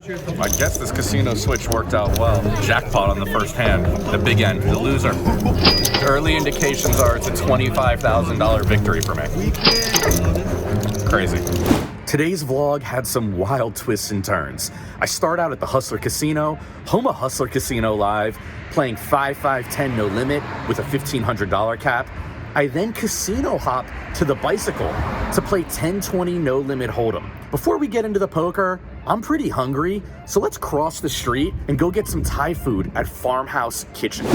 I guess this casino switch worked out well. Jackpot on the first hand, the big end, the loser. The early indications are it's a $25,000 victory for me. Crazy. Today's vlog had some wild twists and turns. I start out at the Hustler Casino, home of Hustler Casino Live, playing 5-5-10 no limit with a $1,500 cap. I then casino hop to the Bicycle to play 10-20 no limit hold'em. Before we get into the poker, I'm pretty hungry, so let's cross the street and go get some Thai food at Farmhouse Kitchen.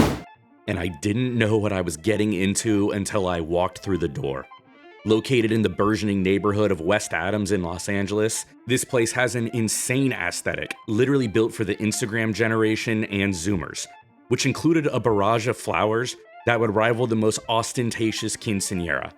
And I didn't know what I was getting into until I walked through the door. Located in the burgeoning neighborhood of West Adams in Los Angeles, this place has an insane aesthetic, literally built for the Instagram generation and Zoomers, which included a barrage of flowers that would rival the most ostentatious quinceañera.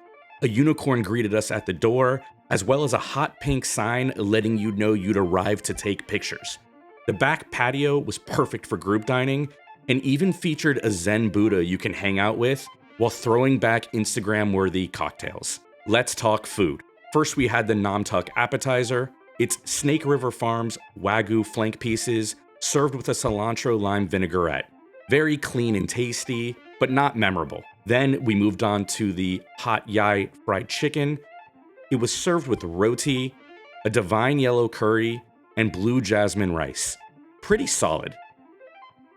A unicorn greeted us at the door, as well as a hot pink sign letting you know you'd arrived to take pictures. The back patio was perfect for group dining, and even featured a Zen Buddha you can hang out with while throwing back Instagram-worthy cocktails. Let's talk food. First, we had the Nam Tuk appetizer. It's Snake River Farms Wagyu flank pieces served with a cilantro lime vinaigrette. Very clean and tasty, but not memorable. Then we moved on to the hot yai fried chicken. It was served with roti, a divine yellow curry, and blue jasmine rice. Pretty solid.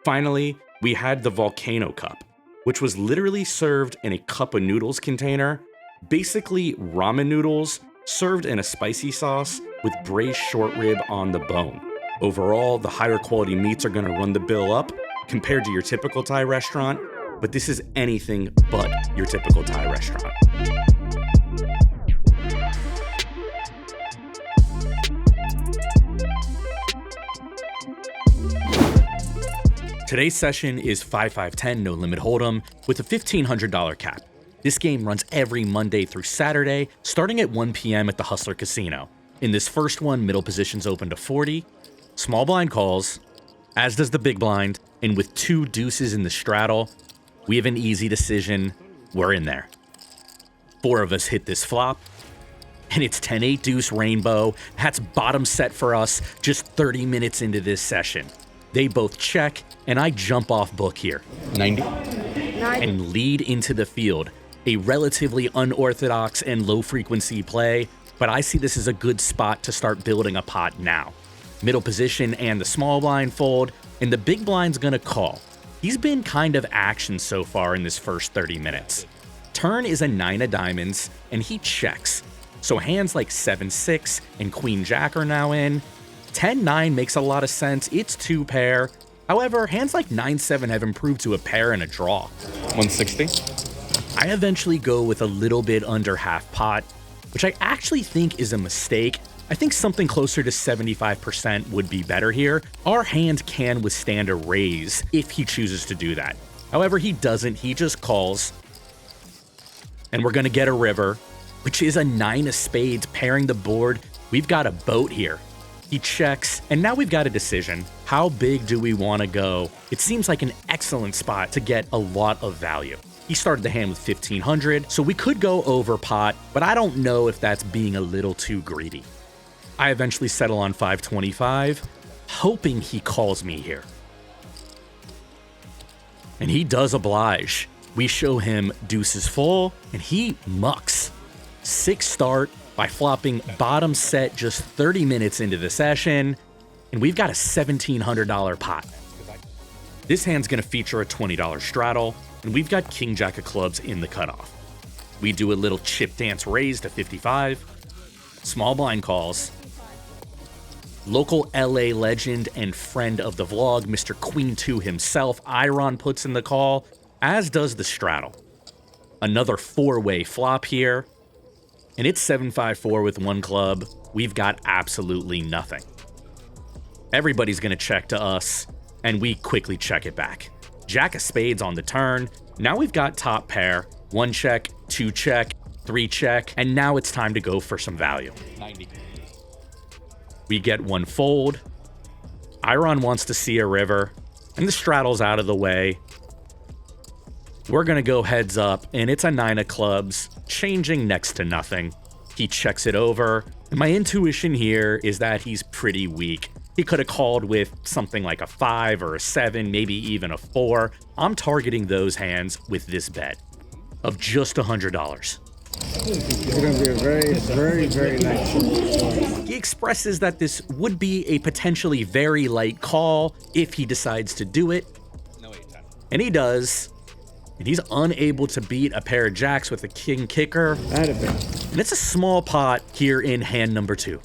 Finally, we had the volcano cup, which was literally served in a cup of noodles container, basically ramen noodles served in a spicy sauce with braised short rib on the bone. Overall, the higher quality meats are gonna run the bill up compared to your typical Thai restaurant, but this is anything but your typical Thai restaurant. Today's session is 5-5-10 no limit hold'em with a $1,500 cap. This game runs every Monday through Saturday, starting at 1 p.m. at the Hustler Casino. In this first one, middle positions open to 40, small blind calls, as does the big blind, and with 2 deuces in the straddle, we have an easy decision. We're in there. 4 of us hit this flop, and it's 10-8 deuce rainbow. That's bottom set for us just 30 minutes into this session. They both check, and I jump off book here. 90. And lead into the field. A relatively unorthodox and low-frequency play, but I see this as a good spot to start building a pot now. Middle position and the small blind fold, and the big blind's gonna call. He's been kind of action so far in this first 30 minutes. Turn is a 9 of diamonds, and he checks. So hands like 7-6 and Queen Jack are now in. 10-9 makes a lot of sense, it's 2 pair. However, hands like 9-7 have improved to a pair and a draw. 160. I eventually go with a little bit under half pot, which I actually think is a mistake. I think something closer to 75% would be better here. Our hand can withstand a raise if he chooses to do that. However, he doesn't, he just calls. And we're gonna get a river, which is a 9 of spades pairing the board. We've got a boat here. He checks, and now we've got a decision. How big do we wanna go? It seems like an excellent spot to get a lot of value. He started the hand with 1,500, so we could go over pot, but I don't know if that's being a little too greedy. I eventually settle on 525, hoping he calls me here. And he does oblige. We show him deuces full, and he mucks. 6 start by flopping bottom set just 30 minutes into the session, and we've got a $1,700 pot. This hand's gonna feature a $20 straddle, and we've got King Jack of clubs in the cutoff. We do a little chip dance raise to 55, small blind calls. Local LA legend and friend of the vlog, Mr. Queen 2 himself, Iron, puts in the call, as does the straddle. Another 4-way flop here, and it's 7-5-4 with 1 club. We've got absolutely nothing. Everybody's gonna check to us, and we quickly check it back. Jack of spades on the turn. Now we've got top pair, 1 check, 2 check, 3 check, and now it's time to go for some value. 90. We get 1 fold. Iron wants to see a river, and the straddle's out of the way. We're gonna go heads up, and it's a 9 of clubs, changing next to nothing. He checks it over, and my intuition here is that he's pretty weak. He could have called with something like a 5 or a 7, maybe even a 4. I'm targeting those hands with this bet of just $100. It's going to be a very, very, very nice shot. He expresses that this would be a potentially very light call if he decides to do it. And he does. And he's unable to beat a pair of jacks with a king kicker. And it's a small pot here in hand number 2.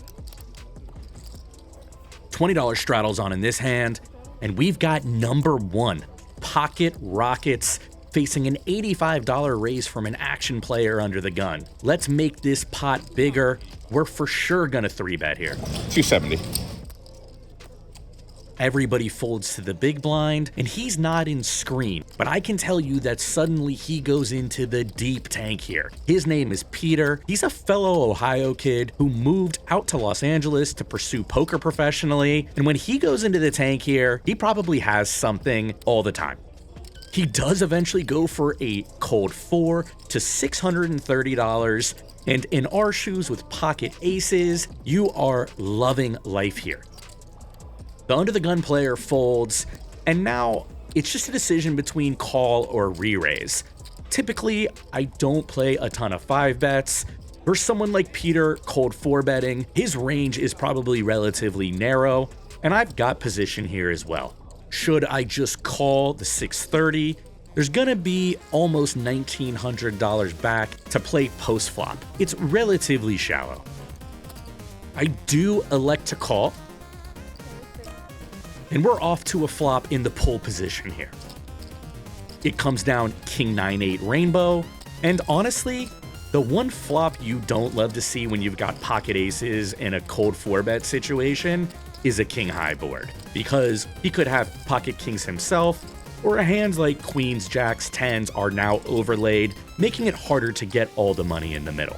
$20 straddles on in this hand. And we've got number 1, Pocket Rockets, facing an $85 raise from an action player under the gun. Let's make this pot bigger. We're for sure gonna 3-bet here. 270. Everybody folds to the big blind, and he's not in screen, but I can tell you that suddenly he goes into the deep tank here. His name is Peter. He's a fellow Ohio kid who moved out to Los Angeles to pursue poker professionally, and when he goes into the tank here, he probably has something all the time. He does eventually go for a cold 4 to $630, and in our shoes with pocket aces, you are loving life here. The under the gun player folds, and now it's just a decision between call or re-raise. Typically, I don't play a ton of 5-bets. For someone like Peter cold 4-betting, his range is probably relatively narrow, and I've got position here as well. Should I just call the 630, there's gonna be almost $1,900 back to play post flop. It's relatively shallow. I do elect to call, and we're off to a flop in the pull position here. It comes down king 9-8 rainbow, and honestly, the one flop you don't love to see when you've got pocket aces in a cold 4-bet situation is a king high board, because he could have pocket kings himself, or hands like queens, jacks, 10s are now overlaid, making it harder to get all the money in the middle.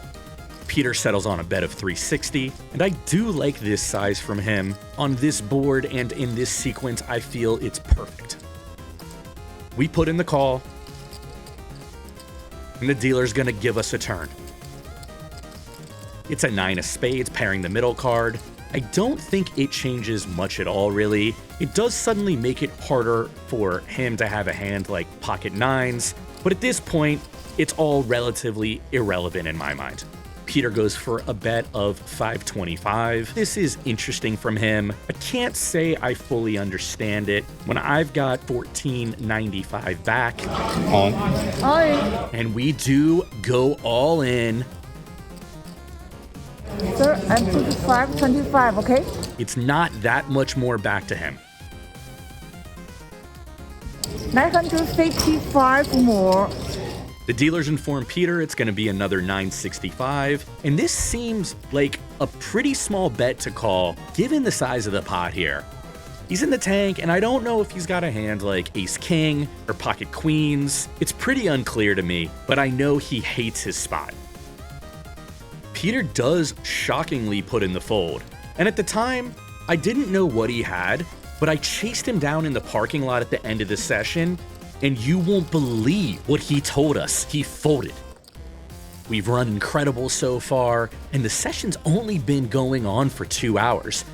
Peter settles on a bet of 360, and I do like this size from him. On this board and in this sequence, I feel it's perfect. We put in the call, and the dealer's gonna give us a turn. It's a 9 of spades pairing the middle card. I don't think it changes much at all, really. It does suddenly make it harder for him to have a hand like pocket 9s, but at this point, it's all relatively irrelevant in my mind. Peter goes for a bet of 525. This is interesting from him. I can't say I fully understand it when I've got 1495 back. On. And we do go all in. Sir, I'm 525, okay? It's not that much more back to him. 955 more. The dealers inform Peter it's going to be another 965, and this seems like a pretty small bet to call given the size of the pot here. He's in the tank, and I don't know if he's got a hand like ace-king or pocket queens. It's pretty unclear to me, but I know he hates his spot. Peter does shockingly put in the fold, and at the time, I didn't know what he had, but I chased him down in the parking lot at the end of the session, and you won't believe what he told us. He folded. We've run incredible so far, and the session's only been going on for 2 hours.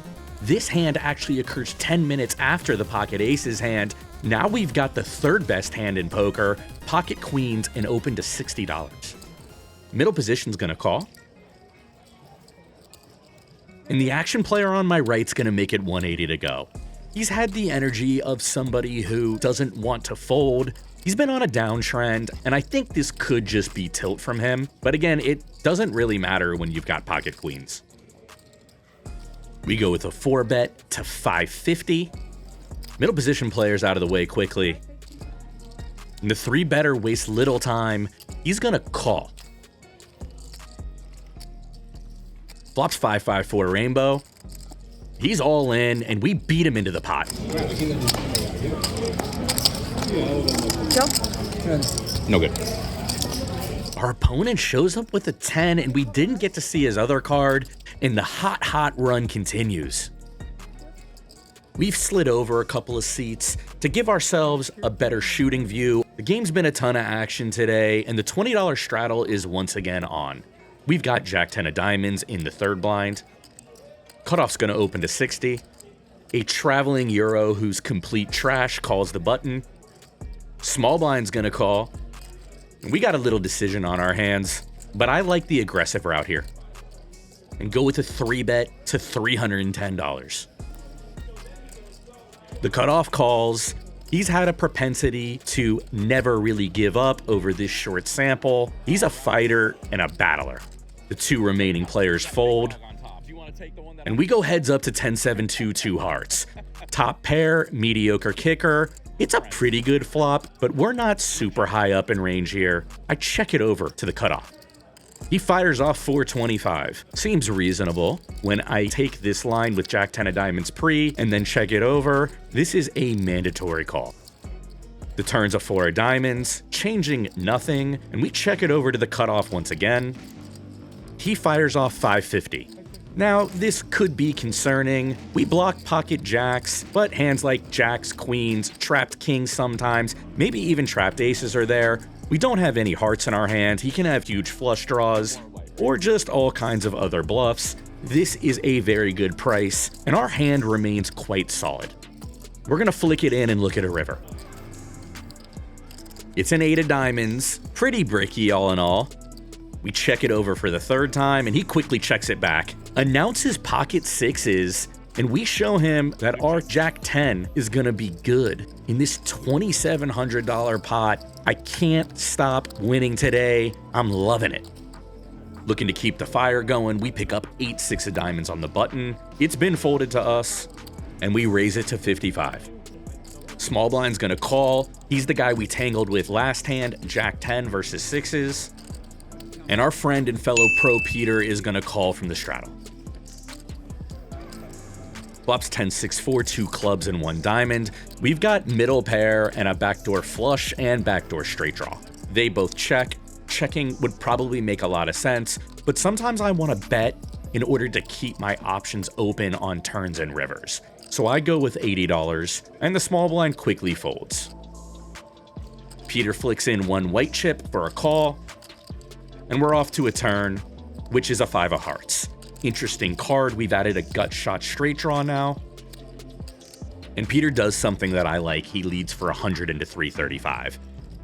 This hand actually occurs 10 minutes after the pocket aces hand. Now we've got the third best hand in poker, pocket queens, and open to $60. Middle position's gonna call. And the action player on my right's gonna make it 180 to go. He's had the energy of somebody who doesn't want to fold. He's been on a downtrend, and I think this could just be tilt from him. But again, it doesn't really matter when you've got pocket queens. We go with a 4-bet to 550. Middle position player's out of the way quickly. And the 3-better wastes little time. He's gonna call. Flops 554 rainbow. He's all in, and we beat him into the pot. No good. Our opponent shows up with a 10, and we didn't get to see his other card, and the hot run continues. We've slid over a couple of seats to give ourselves a better shooting view. The game's been a ton of action today, and the $20 straddle is once again on. We've got Jack 10 of diamonds in the third blind. Cutoff's gonna open to 60. A traveling Euro who's complete trash calls the button. Small blind's gonna call. We got a little decision on our hands, but I like the aggressive route here and go with a 3-bet to $310. The cutoff calls. He's had a propensity to never really give up over this short sample. He's a fighter and a battler. The two remaining players fold, and we go heads up to 10-7, 2 hearts. Top pair, mediocre kicker. It's a pretty good flop, but we're not super high up in range here. I check it over to the cutoff. He fires off 425. Seems reasonable. When I take this line with Jack 10 of diamonds pre and then check it over, this is a mandatory call. The turn's a 4 of diamonds, changing nothing, and we check it over to the cutoff once again. He fires off 550. Now, this could be concerning. We block pocket jacks, but hands like jacks, queens, trapped kings sometimes, maybe even trapped aces are there. We don't have any hearts in our hand. He can have huge flush draws, or just all kinds of other bluffs. This is a very good price, and our hand remains quite solid. We're gonna flick it in and look at a river. It's an 8 of diamonds, pretty bricky all in all. We check it over for the third time, and he quickly checks it back, announces pocket sixes, and we show him that our Jack 10 is gonna be good. In this $2,700 pot, I can't stop winning today. I'm loving it. Looking to keep the fire going, we pick up 8-6 of diamonds on the button. It's been folded to us, and we raise it to 55. Small blind's gonna call. He's the guy we tangled with last hand, Jack 10 versus sixes. And our friend and fellow pro Peter is gonna call from the straddle. Flops 10-6-4, 2 clubs and 1 diamond. We've got middle pair and a backdoor flush and backdoor straight draw. They both check. Checking would probably make a lot of sense, but sometimes I want to bet in order to keep my options open on turns and rivers. So I go with $80, and the small blind quickly folds. Peter flicks in 1 white chip for a call, and we're off to a turn, which is a 5 of hearts. Interesting card. We've added a gut shot straight draw now. And Peter does something that I like. He leads for 100 into 335.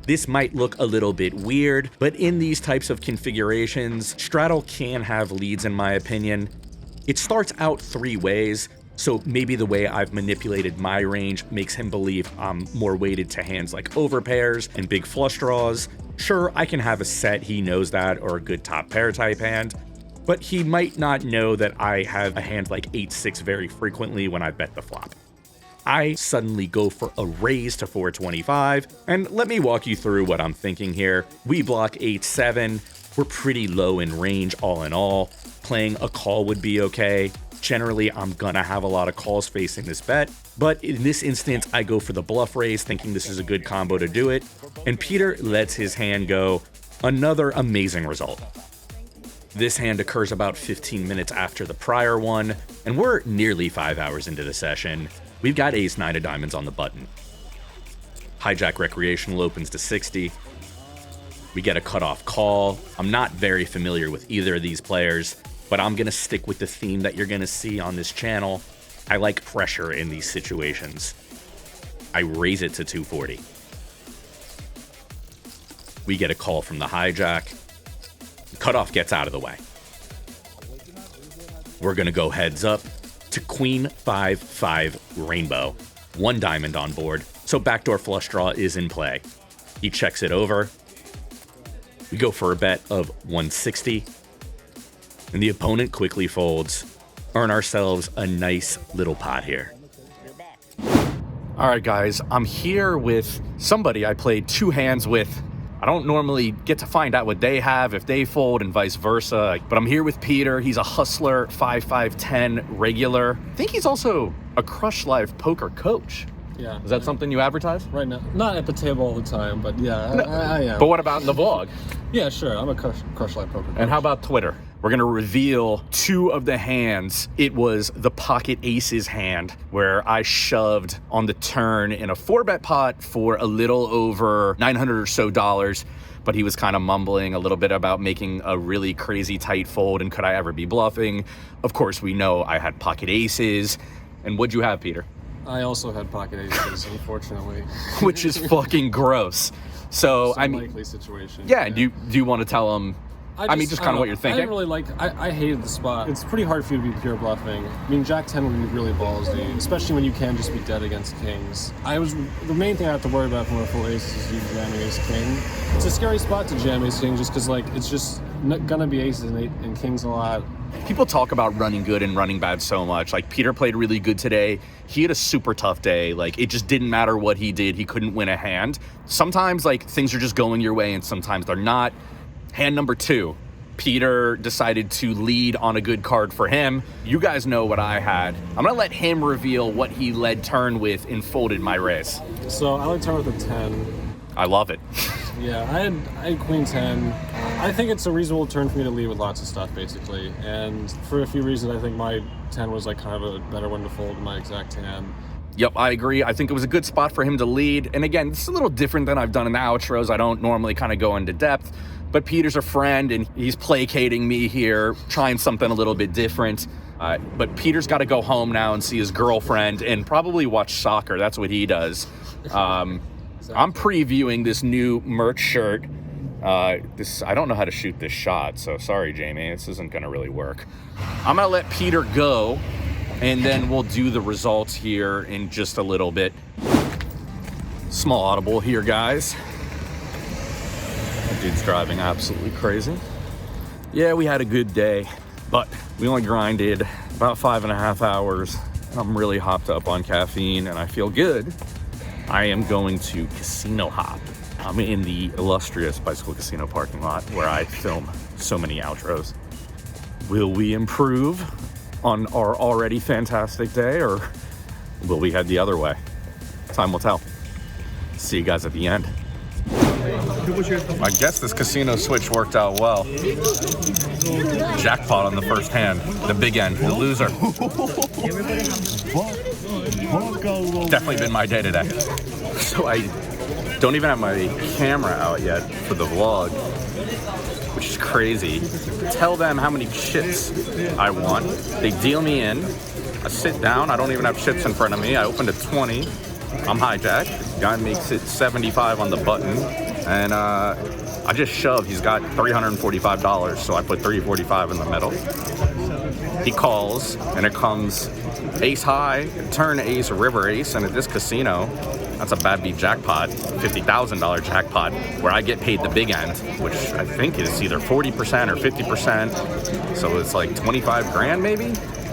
This might look a little bit weird, but in these types of configurations, straddle can have leads in my opinion. It starts out 3 ways, so maybe the way I've manipulated my range makes him believe I'm more weighted to hands like overpairs and big flush draws. Sure, I can have a set, he knows that, or a good top pair type hand, but he might not know that I have a hand like 8-6 very frequently when I bet the flop. I suddenly go for a raise to 425, and let me walk you through what I'm thinking here. We block 8-7, we're pretty low in range all in all. Playing a call would be okay. Generally, I'm gonna have a lot of calls facing this bet, but in this instance, I go for the bluff raise, thinking this is a good combo to do it, and Peter lets his hand go. Another amazing result. This hand occurs about 15 minutes after the prior one, and we're nearly 5 hours into the session. We've got ace-9 of diamonds on the button. Hijack Recreational opens to 60. We get a cutoff call. I'm not very familiar with either of these players, but I'm gonna stick with the theme that you're gonna see on this channel. I like pressure in these situations. I raise it to 240. We get a call from the hijack. The cutoff gets out of the way. We're gonna go heads up to Queen 5-5 Rainbow. 1 diamond on board, so backdoor flush draw is in play. He checks it over. We go for a bet of 160, and the opponent quickly folds. Earn ourselves a nice little pot here. All right, guys, I'm here with somebody I played 2 hands with. I don't normally get to find out what they have, if they fold and vice versa, but I'm here with Peter. He's a hustler, 5-5-10 regular. I think he's also a Crush Live poker coach. Yeah. Is that something you advertise? Right now, not at the table all the time, but yeah, No. I am. But what about in the vlog? Yeah, sure. I'm a Crush Live poker coach. And how about Twitter? We're gonna reveal 2 of the hands. It was the pocket aces hand where I shoved on the turn in a 4-bet pot for a little over $900 or so, but he was kind of mumbling a little bit about making a really crazy tight fold and could I ever be bluffing. Of course, we know I had pocket aces. And what'd you have, Peter? I also had pocket aces, unfortunately. Which is fucking gross. So, I mean, likely situation. Yeah, do you want to tell them? I mean, just kind of what you're thinking. I didn't really like. I hated the spot. It's pretty hard for you to be pure bluffing. I mean, Jack 10 would be really ballsy, especially when you can just be dead against kings. The main thing I have to worry about from a full ace is you jamming ace king. It's a scary spot to jam ace king just because like it's just gonna be aces and kings a lot. People talk about running good and running bad so much. Like, Peter played really good today. He had a super tough day. Like, it just didn't matter what he did. He couldn't win a hand. Sometimes, like, things are just going your way, and sometimes they're not. Hand number 2, Peter decided to lead on a good card for him. You guys know what I had. I'm going to let him reveal what he led turn with and folded my raise. So, I led turn with a 10. I love it. Yeah, I had queen 10. I think it's a reasonable turn for me to lead with lots of stuff, basically. And for a few reasons, I think my 10 was like kind of a better one to fold than my exact hand. Yep, I agree. I think it was a good spot for him to lead. And again, it's a little different than I've done in the outros. I don't normally kind of go into depth, but Peter's a friend and he's placating me here, trying something a little bit different. But Peter's got to go home now and see his girlfriend and probably watch soccer. That's what he does. I'm previewing this new merch shirt. I don't know how to shoot this shot, so sorry, Jamie. This isn't going to really work. I'm going to let Peter go, and then we'll do the results here in just a little bit. Small audible here, guys. That dude's driving absolutely crazy. Yeah, we had a good day, but we only grinded about 5.5 hours. I'm really hopped up on caffeine, and I feel good. I am going to casino hop. I'm in the illustrious Bicycle Casino parking lot where I film so many outros. Will we improve on our already fantastic day, or will we head the other way? Time will tell. See you guys at the end. I guess this casino switch worked out well. Jackpot on the first hand, the big end, the loser. Definitely been my day today. So I don't even have my camera out yet for the vlog, which is crazy. Tell them how many chips I want. They deal me in. I sit down. I don't even have chips in front of me. I opened a 20. I'm hijacked. The guy makes it 75 on the button. And I just shove. He's got $345, so I put $345 in the middle. He calls, and it comes ace high, turn ace, river ace, and at this casino, that's a bad beat jackpot, $50,000 jackpot, where I get paid the big end, which I think is either 40% or 50%. So it's like 25 grand maybe?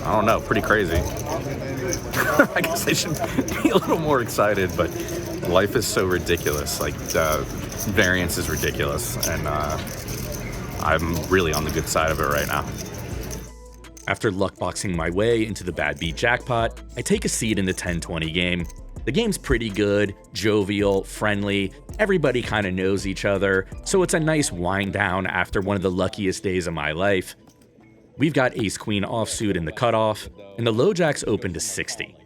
I don't know, pretty crazy. I guess I should be a little more excited, but life is so ridiculous. Like, the variance is ridiculous, and I'm really on the good side of it right now. After luckboxing my way into the bad beat jackpot, I take a seat in the 10-20 game. The game's pretty good, jovial, friendly, everybody kind of knows each other, so it's a nice wind down after one of the luckiest days of my life. We've got ace-queen offsuit in the cutoff, and the low jacks open to 60.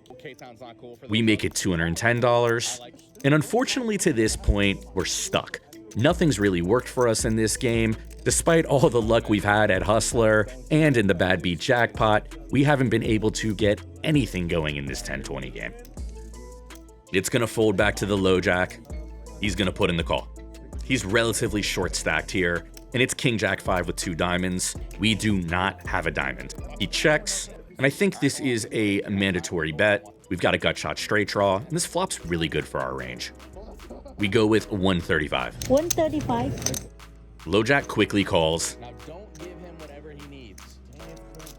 We make it $210, and unfortunately to this point, we're stuck. Nothing's really worked for us in this game. Despite all the luck we've had at Hustler and in the bad beat jackpot, we haven't been able to get anything going in this 10-20 game. It's gonna fold back to the low jack. He's gonna put in the call. He's relatively short stacked here, and it's king jack 5 with 2 diamonds. We do not have a diamond. He checks, and I think this is a mandatory bet. We've got a gut shot straight draw, and this flop's really good for our range. We go with 135. 135. Low jack quickly calls. Now don't give him whatever he needs.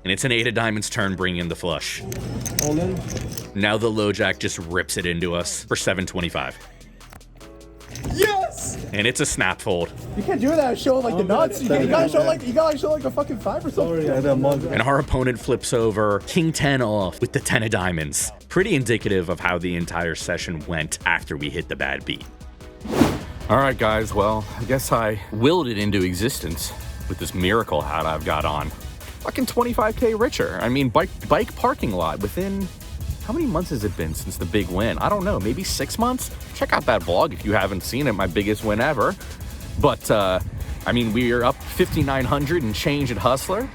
And it's an 8 of diamonds turn, bringing in the flush. All in. Now the low jack just rips it into us for 725. Yes! And it's a snap fold. You can't do that. Show like the nuts. You gotta show like a fucking 5 or something. And our opponent flips over king 10 off with the 10 of diamonds. Pretty indicative of how the entire session went after we hit the bad beat. All right, guys. Well, I guess I willed it into existence with this miracle hat I've got on. Fucking 25K richer. I mean, bike parking lot within, how many months has it been since the big win? I don't know, maybe 6 months? Check out that vlog if you haven't seen it, my biggest win ever. But, I mean, we are up 5,900 and change at Hustler.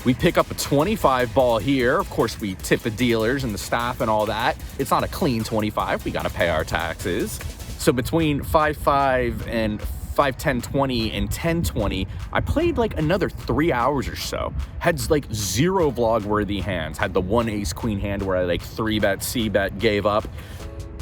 We pick up a 25 ball here. Of course, we tip the dealers and the staff and all that. It's not a clean 25. We got to pay our taxes. So between 5-5 and 5-10-20 and 10-20, I played like another 3 hours or so. Had like 0 vlog-worthy hands. Had the 1 ace-queen hand where I like 3-bet, c-bet, gave up.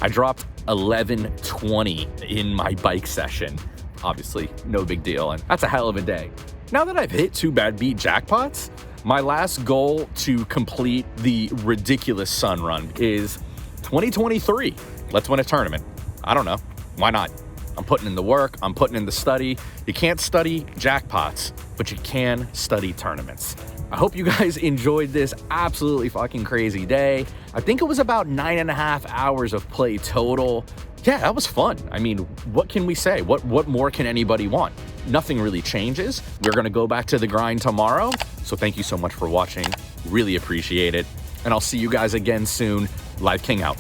I dropped 11-20 in my bike session. Obviously, no big deal, and that's a hell of a day. Now that I've hit 2 bad beat jackpots, my last goal to complete the ridiculous sun run is 2023. Let's win a tournament. I don't know. Why not? I'm putting in the work. I'm putting in the study. You can't study jackpots, but you can study tournaments. I hope you guys enjoyed this absolutely fucking crazy day. I think it was about 9.5 hours of play total. Yeah, that was fun. I mean, what can we say? What more can anybody want? Nothing really changes. We're gonna go back to the grind tomorrow. So thank you so much for watching. Really appreciate it. And I'll see you guys again soon. Live King out.